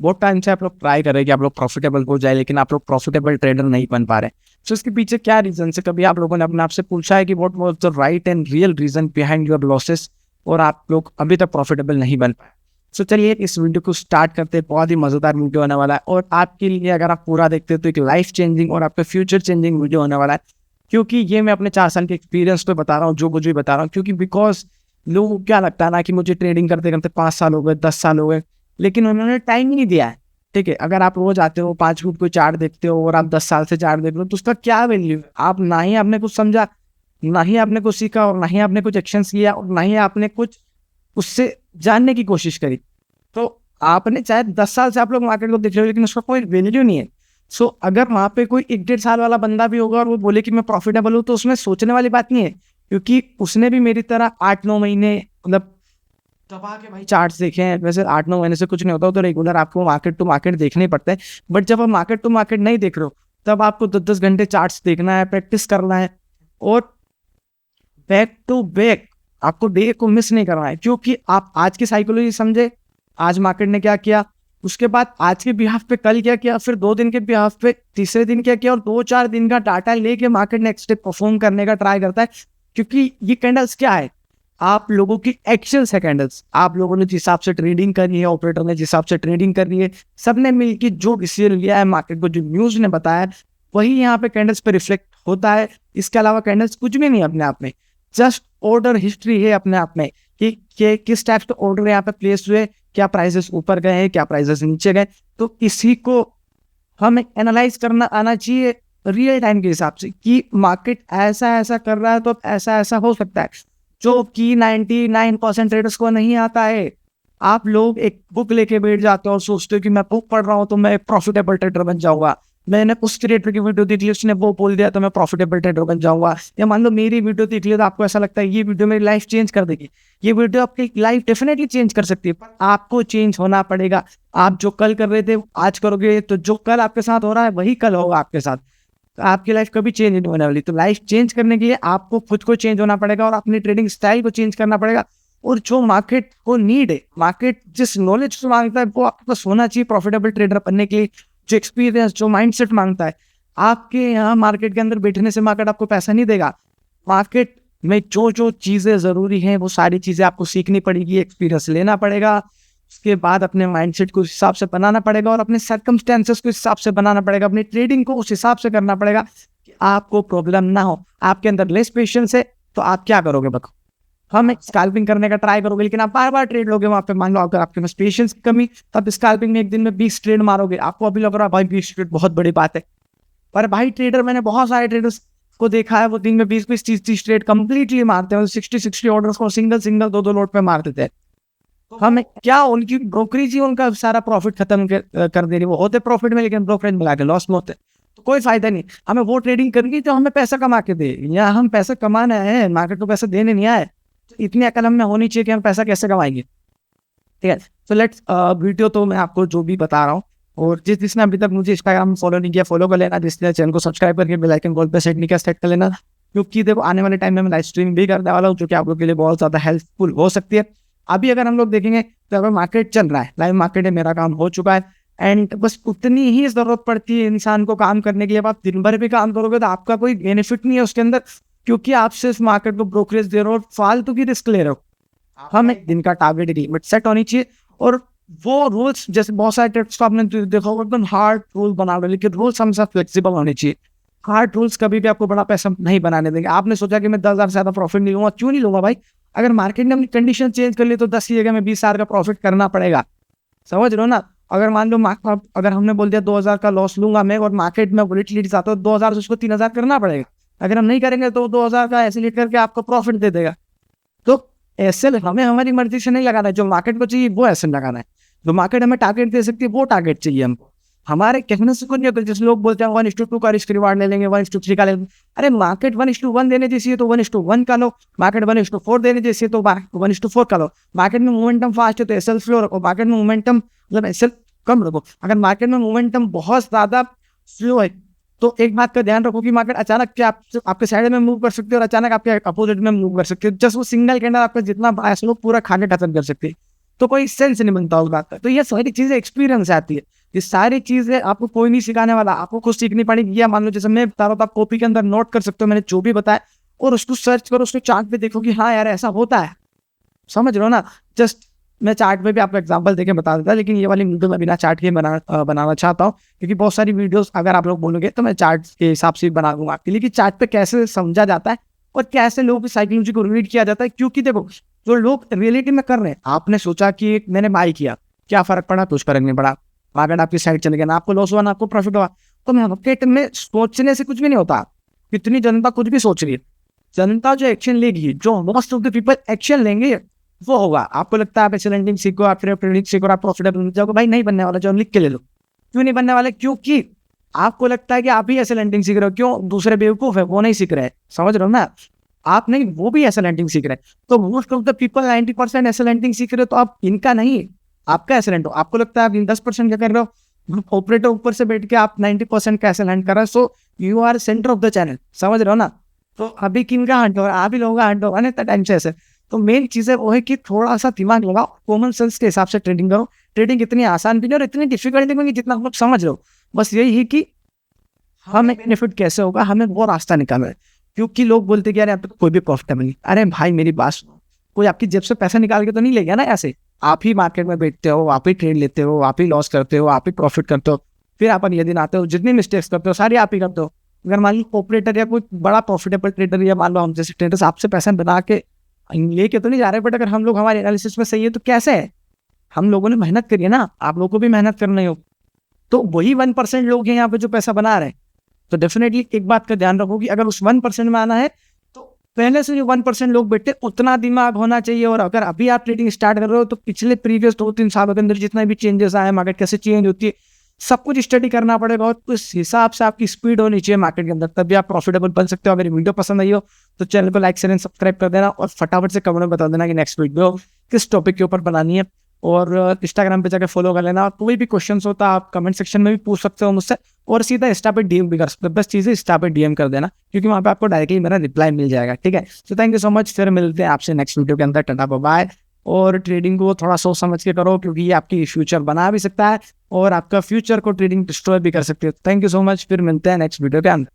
बहुत टाइम से आप लोग ट्राई कर रहे हैं कि आप लोग प्रॉफिटेबल हो जाए, लेकिन आप लोग प्रॉफिटेबल ट्रेडर नहीं बन पा रहे। सो इसके पीछे क्या रीजन है? कभी आप लोगों ने अपने आप से पूछा है कि what was the right and real reason behind your losses, और आप लोग अभी तक प्रॉफिटेबल नहीं बन पाए? सो चलिए इस वीडियो को स्टार्ट करते हैं। बहुत ही मजेदार वीडियो होने वाला है, और आपके लिए अगर आप पूरा देखते हो तो एक लाइफ चेंजिंग और आपका फ्यूचर चेंजिंग वीडियो होने वाला है। क्योंकि ये मैं अपने 4 साल के एक्सपीरियंस पे बता रहा हूँ, जो कुछ भी बता रहा हूँ। क्योंकि बिकॉज लोगों को क्या लगता है ना कि मुझे ट्रेडिंग करते करते 5 साल हो गए, 10 साल हो गए, लेकिन उन्होंने टाइम ही नहीं दिया है। ठीक है, अगर आप रोज आते हो 5 फुट को चार्ट देखते हो और आप 10 साल से चार्ट देख रहे हो, तो उसका क्या वैल्यू है? आप ना ही आपने कुछ समझा, ना ही आपने कुछ सीखा, और ना ही आपने कुछ एक्शन किया, और ना ही आपने कुछ उससे जानने की कोशिश करी। तो आपने चाहे 10 साल से आप लोग मार्केट को देख रहे हो, लेकिन उसका कोई वैल्यू नहीं है। सो अगर वहां पे कोई 1-1.5 साल वाला बंदा भी होगा और वो बोले कि मैं प्रॉफिटेबल हूँ, तो उसमें सोचने वाली बात नहीं है। क्योंकि उसने भी मेरी तरह 8-9 महीने मतलब दबा के भाई चार्ट्स देखे हैं। वैसे 8-9 महीने से कुछ नहीं होता, तो रेगुलर आपको मार्केट टू मार्केट देखने ही पड़ते हैं। बट जब आप मार्केट टू मार्केट नहीं देख रहे हो, तब आपको 10-10 घंटे चार्ट्स देखना है, प्रैक्टिस करना है, और बैक टू बैक आपको डे को मिस नहीं करना है। क्योंकि आप आज की साइकोलॉजी समझे, आज मार्केट ने क्या किया, उसके बाद आज के बिहाफ पे कल क्या किया, फिर 2 दिन के बिहाफ पे तीसरे दिन क्या किया, और 2-4 दिन का डाटा लेके मार्केट नेक्स्ट डे परफॉर्म करने का ट्राई करता है। क्योंकि ये कैंडल्स क्या है, आप लोगों की एक्शंस है कैंडल्स। आप लोगों ने जिस हिसाब से ट्रेडिंग करी है, ऑपरेटर ने जिस हिसाब से ट्रेडिंग करी है, सबने मिलकर जो डिसीजन लिया है मार्केट को, जो न्यूज ने बताया, वही यहाँ पे कैंडल्स पे रिफ्लेक्ट होता है। इसके अलावा कैंडल्स कुछ भी नहीं अपने आप में, जस्ट ऑर्डर हिस्ट्री है अपने आप में कि किस टाइप के ऑर्डर यहाँ पे प्लेस हुए, क्या प्राइसेस ऊपर गए हैं, क्या प्राइसेस नीचे गए। तो इसी को हमें एनालाइज करना आना चाहिए रियल टाइम के हिसाब से कि मार्केट ऐसा ऐसा कर रहा है, तो ऐसा ऐसा हो सकता है, जो कि 99% ट्रेडर्स को नहीं आता है। आप लोग एक बुक लेके बैठ जाते हो और सोचते हो कि मैं बुक पढ़ रहा हूँ तो मैं प्रॉफिटेबल ट्रेडर बन जाऊंगा। मैंने उस क्रिएटर की वीडियो देख ली, उसने वो बोल दिया तो मैं प्रॉफिटेबल ट्रेडर बन जाऊंगा। या मान लो मेरी वीडियो देख ली तो आपको ऐसा लगता है ये वीडियो मेरी लाइफ चेंज कर देगी। ये वीडियो आपकी लाइफ डेफिनेटली चेंज कर सकती है, पर आपको चेंज होना पड़ेगा। आप जो कल कर रहे थे आज करोगे, तो जो कल आपके साथ हो रहा है वही कल होगा आपके साथ। तो आपकी लाइफ कभी चेंज नहीं होने वाली। तो लाइफ चेंज करने के लिए आपको खुद को चेंज होना पड़ेगा, और अपनी ट्रेडिंग स्टाइल को चेंज करना पड़ेगा। और जो मार्केट को नीड है, मार्केट जिस नॉलेज को मांगता है, वो आपके पास होना चाहिए प्रॉफिटेबल ट्रेडर बनने के लिए। जो एक्सपीरियंस, जो माइंडसेट मांगता है, आपके यहाँ मार्केट के अंदर बैठने से मार्केट आपको पैसा नहीं देगा। मार्केट में जो जो चीजें जरूरी हैं, वो सारी चीजें आपको सीखनी पड़ेगी, एक्सपीरियंस लेना पड़ेगा। उसके बाद अपने माइंडसेट को उस हिसाब से बनाना पड़ेगा, और अपने सर्कमस्टेंसेस को इस हिसाब से बनाना पड़ेगा, अपनी ट्रेडिंग को उस हिसाब से करना पड़ेगा कि आपको प्रॉब्लम ना हो। आपके अंदर लेस पेशेंस है, तो आप क्या करोगे बताओ? हम स्कैल्पिंग करने का ट्राई करोगे, लेकिन आप बार बार ट्रेड लोगे वहां पे। मान लो अगर आपके पास पेशेंस की कमी, तब स्कैल्पिंग में एक दिन में 20 ट्रेड मारोगे। आपको अभी लग रहा है भाई 20 ट्रेड बहुत बड़ी बात है, पर भाई ट्रेडर, मैंने बहुत सारे ट्रेडर्स को देखा है, वो दिन में 20-20, 30-30 ट्रेड कंप्लीटली मारते हैं। 60-60 ऑर्डर्स को सिंगल सिंगल 2-2 लोट पे मार देते हैं। हमें क्या, उनकी ब्रोकरेज ही उनका सारा प्रॉफिट खत्म कर दे रही। वो होते प्रॉफिट में, लेकिन ब्रोकरेज मिला के लॉस में होते। तो कोई फायदा नहीं। हमें वो ट्रेडिंग करनी जो हमें पैसा कमा के दे, या हम पैसा कमाना है, मार्केट को पैसा देने नहीं आए। तो इतनी अकल हमें होनी चाहिए कि हम पैसा कैसे कमाएंगे। ठीक है, तो लेट्स वीडियो तो मैं आपको जो भी बता रहा हूँ, और जिसने अभी तक मुझे इंस्टाग्राम फॉलो नहीं किया, फॉलो कर लेना। जिसने चैनल को सब्सक्राइब करके बेल आइकन कॉल पे सेट नहीं किया, सेट कर लेना। क्योंकि देखो आने वाले टाइम में मैं लाइव स्ट्रीम भी करने वाला हूँ, जो कि आप लोग के लिए बहुत ज्यादा हेल्पफुल हो सकती है। अभी अगर हम लोग देखेंगे तो अगर मार्केट चल रहा है, लाइव मार्केट है, मेरा काम हो चुका है, एंड बस उतनी ही जरूरत पड़ती है इंसान को काम करने के लिए। अब आप दिन भर भी काम करोगे तो आपका कोई बेनिफिट नहीं है उसके अंदर, क्योंकि आप सिर्फ मार्केट को ब्रोकरेज दे रहे हो और फालतू की रिस्क ले रहे हो। हम एक दिन का टारगेट लिमिट सेट होनी चाहिए, और वो रूल्स, जैसे बहुत सारे ट्रेड्स को आपने देखा होगा एकदम हार्ड रूल बना रहे, लेकिन रूल्स हमेशा फ्लेक्सिबल होने चाहिए। हार्ड रूल्स कभी भी आपको बड़ा पैसा नहीं बनाने देंगे। आपने सोचा कि मैं 10,000 से ज्यादा प्रॉफिट नहीं लूंगा, क्यों नहीं लूंगा भाई? अगर मार्केट ने अपनी कंडीशन चेंज कर ली, तो 10 की जगह में 20,000 का प्रॉफिट करना पड़ेगा। समझ रहे हो ना? अगर मान लो अगर हमने बोल दिया 2,000 का लॉस लूंगा मैं, और मार्केट में वोलेटिलिटी आता है 2,000 से उसको 3,000 करना पड़ेगा। अगर हम नहीं करेंगे तो 2,000 का एसिलेट करके आपको प्रॉफिट दे देगा। तो एसएल हमें हमारी मर्जी से नहीं लगाना है, जो मार्केट को चाहिए वो एसएल लगाना है। जो मार्केट हमें टारगेट दे सकती है वो टारगेट चाहिए हमको। हमारे कहने से कुछ नहीं होता। जैसे लोग बोलते हैं 1:2 का रिस्क रिवार्ड ले लेंगे, 1:3 का ले लेंगे। अरे मार्केट 1:1 देने जैसी है तो 1:1 का लो। मार्केट 1:4 देने जैसी है तो 1:4 का लो। मार्केट में मोमेंटम फास्ट है तो एसएल स्लो रखो। मार्केट में मोमेंटम मतलब एसएल कम रखो। अगर मार्केट में मोमेंटम बहुत ज्यादा स्लो है, तो एक बात का ध्यान रखो कि मार्केट अचानक क्या आपके साइड में मूव कर सकती है, और अचानक आपके अपोजिट में मूव कर सकती है। जस्ट वो सिंगल कैंडल आपका जितना बायस लो पूरा खा के खत्म कर सकती है। तो कोई सेंस नहीं बनता उस बात का। तो ये सारी चीजें एक्सपीरियंस से आती है। ये सारी चीजें आपको कोई नहीं सिखाने वाला, आपको खुद सीखनी पड़ेगी। या मान लो जैसे मैं बता रहा हूँ, आप कॉपी के अंदर नोट कर सकते हो मैंने जो भी बताया, और उसको सर्च करो, उसको चार्ट पे देखो कि हाँ यार ऐसा होता है। समझ रहे हो ना? जस्ट मैं चार्ट में भी आपको एग्जांपल देके बता देता, लेकिन ये वाली वीडियो मैं बिना चार्ट के बनाना चाहता हूँ, क्योंकि बहुत सारी वीडियोस अगर आप लोग बोलोगे तो मैं चार्ट के हिसाब से बना दूंगा आपके लिए कि चार्ट पे कैसे समझा जाता है और कैसे लोगों की साइकोलॉजी को रीड किया जाता है। क्योंकि देखो जो लोग रियलिटी में कर रहे हैं, आपने सोचा कि मैंने बाई किया, क्या फर्क पड़ा? कुछ फर्क नहीं पड़ा। मार्केट आपकी साइड चले गया, ना आपको लॉस हुआ ना आपको प्रॉफिट हुआ। तो मार्केट में सोचने से कुछ भी नहीं होता। कितनी जनता कुछ भी सोच रही है, जनता जो एक्शन लेगी, जो most of the people action लेंगे वो होगा। आपको लगता है आप ऐसे लैंडिंग सीखो, आप ट्रेडिंग सीखो, आप प्रॉफिटेबल बन जाओगे, भाई नहीं बनने वाला। जो हम लिख के ले लो, क्यों नहीं बनने वाले? क्योंकि आपको लगता है कि आप ही ऐसे लैंडिंग सीख रहे हो। क्यों? दूसरे बेवकूफ है, वो नहीं सीख रहे हैं। समझ रहे हो ना? आप नहीं, वो भी ऐसे लैंडिंग सीख रहे हैं। तो मोस्ट ऑफ द पीपल 90% ऐसे लैंडिंग सीख रहे हो, तो आप इनका नहीं, आपका एक्सेलेंट हो। आपको लगता है आप इन 10% क्या कर रहे हो, ऑपरेटर ऊपर से बैठ के आप 90% का एक्सेलेंट कर रहे हो। So you are centre of the channel. समझ रहे हो ना? तो अभी किन का हंट होगा? आप ही लोगों का हंट होगा ना इतना टाइम से ऐसे। तो मेन चीज़ है वो है कि थोड़ा सा दिमाग लगाओ, कॉमन सेंस के हिसाब से ट्रेडिंग करो। ट्रेडिंग इतनी आसान भी नहीं और इतनी डिफिकल्ट नहीं जितना हम लोग समझ रहे हो। बस यही है कि हमें बेनिफिट कैसे होगा, हमें वो रास्ता निकालना है। क्योंकि लोग बोलते कि यार यहाँ पे कोई भी प्रॉफिटेबल नहीं। अरे भाई मेरी बात सुनो, कोई आपकी जेब से पैसा निकाल के तो नहीं ले गया ना ऐसे। आप ही मार्केट में बैठते हो, आप ही ट्रेड लेते हो, आप ही लॉस करते हो, आप ही प्रॉफिट करते हो, फिर आप ये दिन आते हो, जितनी मिस्टेक्स करते हो सारी आप ही करते हो। अगर मान लो ऑपरेटर या कोई बड़ा प्रॉफिटेबल ट्रेडर या मान लो हम जैसे ट्रेडर्स आपसे पैसा बना के लेके तो नहीं जा रहे, बट अगर हम लोग हमारे एनालिसिस में सही है तो कैसे है? हम लोगों ने मेहनत करी है ना, आप लोगों को भी मेहनत करना ही हो। तो वही 1% लोग हैं यहाँ पे जो पैसा बना रहे हैं। तो डेफिनेटली एक बात का ध्यान रखो कि अगर उस 1% में आना है तो पहले से जो 1% लोग बैठे उतना दिमाग होना चाहिए। और अगर अभी आप ट्रेडिंग स्टार्ट कर रहे हो तो पिछले प्रीवियस 2-3 सालों के अंदर जितना भी चेंजेस आए, मार्केट कैसे चेंज होती है, सब कुछ स्टडी करना पड़ेगा। और उस हिसाब से आपकी स्पीड होनी चाहिए मार्केट के अंदर, तभी आप प्रॉफिटेबल बन सकते हो। अगर वीडियो पसंद आई हो तो चैनल को लाइक शेयर एंड सब्सक्राइब कर देना, और फटाफट से कमेंट में बता देना कि नेक्स्ट वीडियो किस टॉपिक के ऊपर बनानी है। और इंस्टाग्राम पे जाकर फॉलो कर लेना। और कोई भी क्वेश्चन होता है आप कमेंट सेक्शन में भी पूछ सकते हो मुझसे, और सीधा इंस्टा पे डीएम भी कर सकते हो। बस चीज़ है इंस्टा पे डीएम कर देना, क्योंकि वहाँ पे आपको डायरेक्टली मेरा रिप्लाई मिल जाएगा। ठीक है, तो थैंक यू सो मच। फिर मिलते हैं आपसे नेक्स्ट वीडियो के अंदर। Tata bye. और ट्रेडिंग को थोड़ा सोच समझ के करो, क्योंकि ये आपकी फ्यूचर बना भी सकता है और आपका फ्यूचर को ट्रेडिंग डिस्ट्रॉय भी कर सकती है। Thank you so much. फिर मिलते हैं नेक्स्ट वीडियो के अंदर।